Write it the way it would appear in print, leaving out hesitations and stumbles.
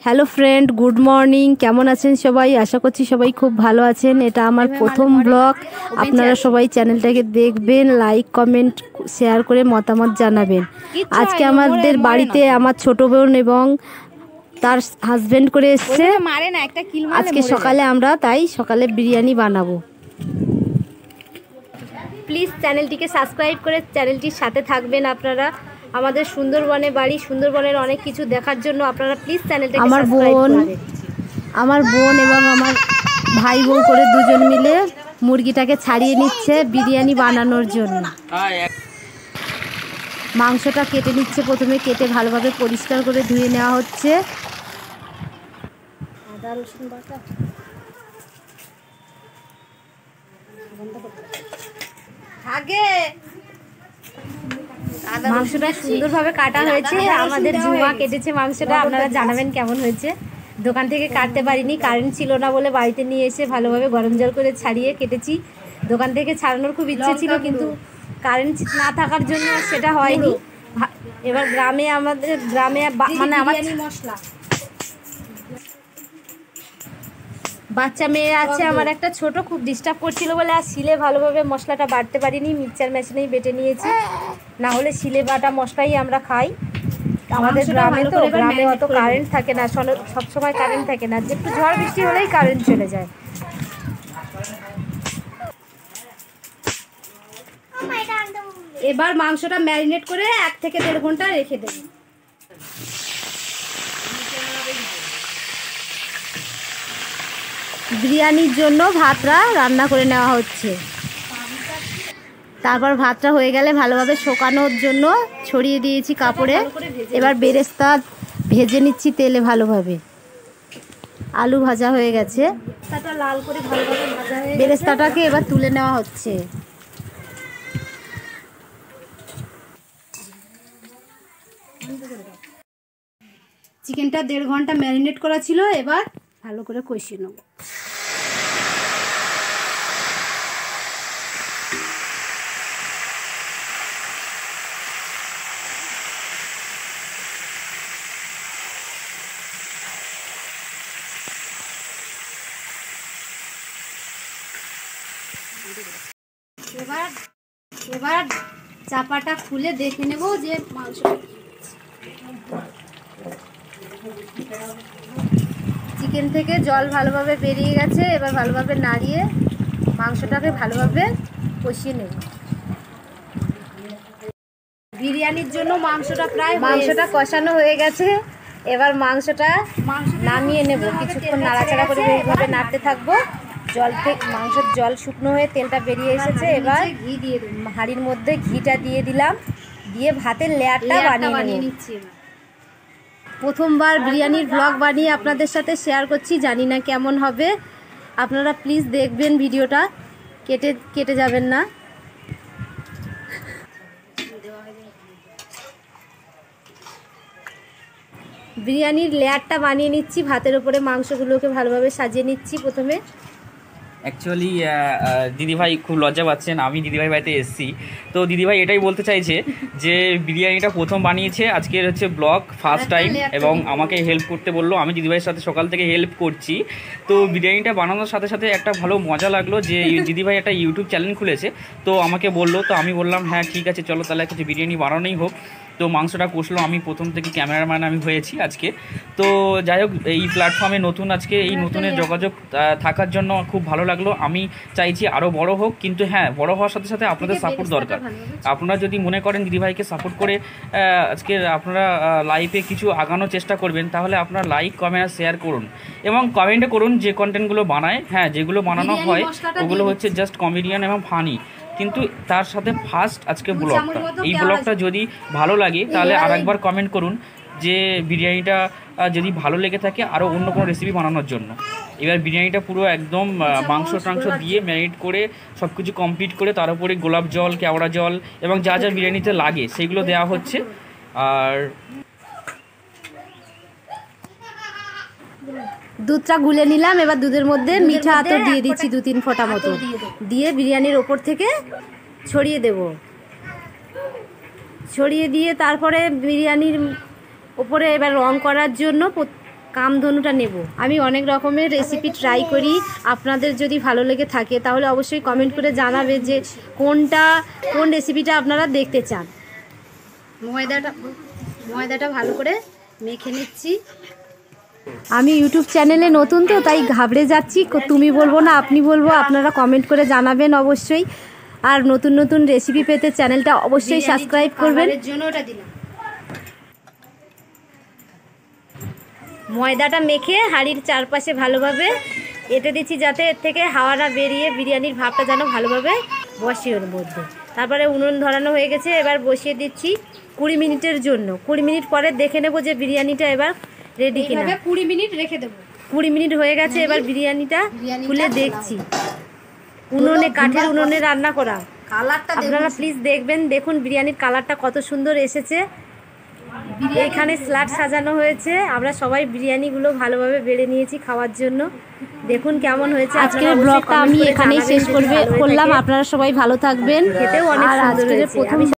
Hello friend, good morning. কেমন আছেন সবাই? আশা করছি সবাই খুব ভালো আছেন। এটা আমার প্রথম ব্লগ। আপনারা সবাই চ্যানেলটাকে দেখবেন, লাইক কমেন্ট শেয়ার করে মতামত জানাবেন। আজকে আমাদের বাড়িতে আমার ছোট বোন এবং তার হাজবেন্ড করে এসছে। আজকে সকালে আমরা তাই সকালে বিরিয়ানি বানাবো। প্লিজ চ্যানেলটিকে সাবস্ক্রাইব করে চ্যানেলটির সাথে থাকবেন আপনারা। আমাদের সুন্দরবনে বাড়ি, সুন্দরবনের অনেক কিছু দেখার জন্য আপনারা প্লিজ চ্যানেলটাকে সাবস্ক্রাইব করবেন। আমার বোন এবং আমার ভাই বউ করে দুজন মিলে মুরগিটাকে ছাড়িয়ে নিচ্ছে বিরিয়ানি বানানোর জন্য। মাংসটা কেটে নিচ্ছে, প্রথমে কেটে ভালোভাবে পরিষ্কার করে ধুয়ে নেওয়া হচ্ছে। আদা রসুন বাটা মাংসটা সুন্দরভাবে কাটা হয়েছে। আমাদের ঝুমা কেটেছে মাংসটা। আপনারা জানাবেন কেমন হয়েছে। দোকান থেকে কাটতে পারিনি, কারেন্ট ছিল না বলে বাড়িতে নিয়ে এসে ভালোভাবে গরম জল করে ছাড়িয়ে কেটেছি। দোকান থেকে ছাড়ানোর খুব ইচ্ছে ছিল, কিন্তু কারেন্ট না থাকার জন্য সেটা হয়নি। এবার আমাদের গ্রামে মানে আমার মশলা বাচ্চা মেয়ে আছে আমার একটা ছোট, খুব ডিস্টার্ব করছিল বলে আর শিলে ভালোভাবে মশলাটা বাটতে পারিনি। মিক্সচার মেশিনেই বেটে নিয়েছি, না হলে শিলে বাটা মশলাই আমরা খাই। আমাদের গ্রামে তো গ্রামে অত কারেন্ট থাকে না, সবসময় কারেন্ট থাকে না, একটু ঝড় বৃষ্টি হলেই কারেন্ট চলে যায়। এবার মাংসটা ম্যারিনেট করে 1 থেকে 1.5 ঘন্টা রেখে দেব। বিরিয়ানির জন্য ভাতটা রান্না করে নেওয়া হচ্ছে। তারপর ভাতটা হয়ে গেলে ভালোভাবে শুকানোর জন্য ছড়িয়ে দিয়েছি কাপড়ে। এবার বেরেস্তা ভেজে নিচ্ছি তেলে ভালোভাবে। আলু ভাজা হয়ে গেছে, লাল করে ভালোভাবে ভাজা হয়ে বেরেস্তাটাকে এবার তুলে নেওয়া হচ্ছে। চিকেনটা 1.5 ঘন্টা ম্যারিনেট করা ছিল, এবার ভালো করে কষিয়ে নেব। এবার চাপাটা খুলে দেখে নেব যে মাংস চিকেন থেকে জল ভালোভাবে বেরিয়ে গেছে। এবার ভালোভাবে নাড়িয়ে মাংসটাকে ভালোভাবে কষিয়ে নেব। বিরিয়ানির জন্য মাংসটা কষানো হয়ে গেছে। এবার মাংসটা নামিয়ে নেব। কিছুক্ষণ নাড়াচাড়া করে এইভাবে নাড়তে থাকবো। মাংসের জল শুকনো হয়ে তেলটা বেরিয়ে এসেছে। এবার হাঁড়ির মধ্যে ঘিটা দিয়ে দিলাম, দিয়ে ভাতের লেয়ারটা বানিয়ে নিচ্ছি। প্রথমবার বিরিয়ানির ব্লগ বানিয়ে আপনাদের সাথে শেয়ার করছি, জানি না কেমন হবে। আপনারা প্লিজ দেখবেন, ভিডিওটা কেটে যাবেন না। বিরিয়ানির লেয়ারটা বানিয়ে নিচ্ছি। ভাতের উপরে মাংসগুলোকে ভালোভাবে সাজিয়ে নিচ্ছি প্রথমে। অ্যাকচুয়ালি দিদিভাই খুব লজ্জা পাচ্ছেন, আমি দিদিভাই বাড়িতে এসেছি। তো দিদিভাই এটাই বলতে চাইছে যে বিরিয়ানিটা প্রথম বানিয়েছে, আজকের হচ্ছে ব্লগ ফার্স্ট টাইম, এবং আমাকে হেল্প করতে বললো। আমি দিদিভাইয়ের সাথে সকাল থেকে হেল্প করছি। তো বিরিয়ানিটা বানানোর সাথে সাথে একটা ভালো মজা লাগলো যে দিদিভাই একটা ইউটিউব চ্যানেল খুলেছে। তো আমাকে বললো, তো আমি বললাম হ্যাঁ ঠিক আছে চলো তাহলে কিছু বিরিয়ানি বানানোই হোক। তো মাংসটা কষলো, আমি প্রথম থেকে ক্যামেরাম্যান আমি হয়েছি আজকে। তো যাই হোক, এই প্ল্যাটফর্মে নতুন, আজকে এই নতুনের যোগাযোগ থাকার জন্য খুব ভালো লাগলো। আমি চাইছি আরও বড় হোক, কিন্তু হ্যাঁ বড় হওয়ার সাথে সাথে আপনাদের সাপোর্ট দরকার। আপনারা যদি মনে করেন দিদিভাইকে সাপোর্ট করে আজকে আপনারা লাইফে কিছু আগানোর চেষ্টা করবেন, তাহলে আপনারা লাইক কমেন্ট শেয়ার করুন এবং কমেন্টে করুন যে কন্টেন্টগুলো বানায়। হ্যাঁ, যেগুলো বানানো হয় ওগুলো হচ্ছে জাস্ট কমেডিয়ান এবং ফানি, কিন্তু তার সাথে ফার্স্ট আজকে ব্লগটা, এই ব্লগটা যদি ভালো লাগে তাহলে আরেকবার কমেন্ট করুন যে বিরিয়ানিটা যদি ভালো লেগে থাকে আরও অন্য কোনো রেসিপি বানানোর জন্য। এবার বিরিয়ানিটা পুরো একদম মাংস টাংস দিয়ে ম্যারিনেট করে সব কিছু কমপ্লিট করে তার উপরে গোলাপ জল, কেওড়া জল এবং যা যা বিরিয়ানিতে লাগে সেগুলো দেওয়া হচ্ছে। আর দুধটা গুলে নিলাম। এবার দুধের মধ্যে মিঠা আতর দিয়ে দিচ্ছি 2-3 ফোঁটা মতো, দিয়ে বিরিয়ানির ওপর থেকে ছড়িয়ে দেব। ছড়িয়ে দিয়ে তারপরে বিরিয়ানির ওপরে এবার রং করার জন্য কামধনুটা নেব। আমি অনেক রকমের রেসিপি ট্রাই করি, আপনাদের যদি ভালো লেগে থাকে তাহলে অবশ্যই কমেন্ট করে জানাবে যে কোন রেসিপিটা আপনারা দেখতে চান। ময়দাটা ভালো করে মেখে নিচ্ছি। আমি ইউটিউব চ্যানেলে নতুন তো তাই ঘাবড়ে যাচ্ছি, তুমি বলবো না আপনি বলবো, আপনারা কমেন্ট করে জানাবেন অবশ্যই। আর নতুন নতুন রেসিপি পেতে চ্যানেলটা অবশ্যই সাবস্ক্রাইব করবেন। ময়দাটা মেখে হাঁড়ির চারপাশে ভালোভাবে এঁটে দিচ্ছি, যাতে এর থেকে হাওয়াটা বেরিয়ে বিরিয়ানির ভাবটা যেন ভালোভাবে বসে ওর মধ্যে। তারপরে উনুন ধরানো হয়ে গেছে, এবার বসিয়ে দিচ্ছি 20 মিনিটের জন্য। 20 মিনিট পরে দেখে নেব যে বিরিয়ানিটা এবার রেডি কিনা। 20 মিনিট রেখে দেবো। 20 মিনিট হয়ে গেছে, এবার বিরিয়ানিটা খুলে দেখছি। উনুনে, কাঠের উনুনে রান্না করা। আপনারা প্লিজ দেখবেন, দেখুন বিরিয়ানির কালারটা কত সুন্দর এসেছে। এখানে স্যালাড সাজানো হয়েছে, আমরা সবাই বিরিয়ানিগুলো ভালোভাবে বেড়ে নিয়েছি খাওয়ার জন্য। দেখুন কেমন হয়েছে। আজকের ব্লগটা আমি এখানেই শেষ করলাম। আপনারা সবাই ভালো থাকবেন। খেতেও অনেক সুন্দর হয়েছে।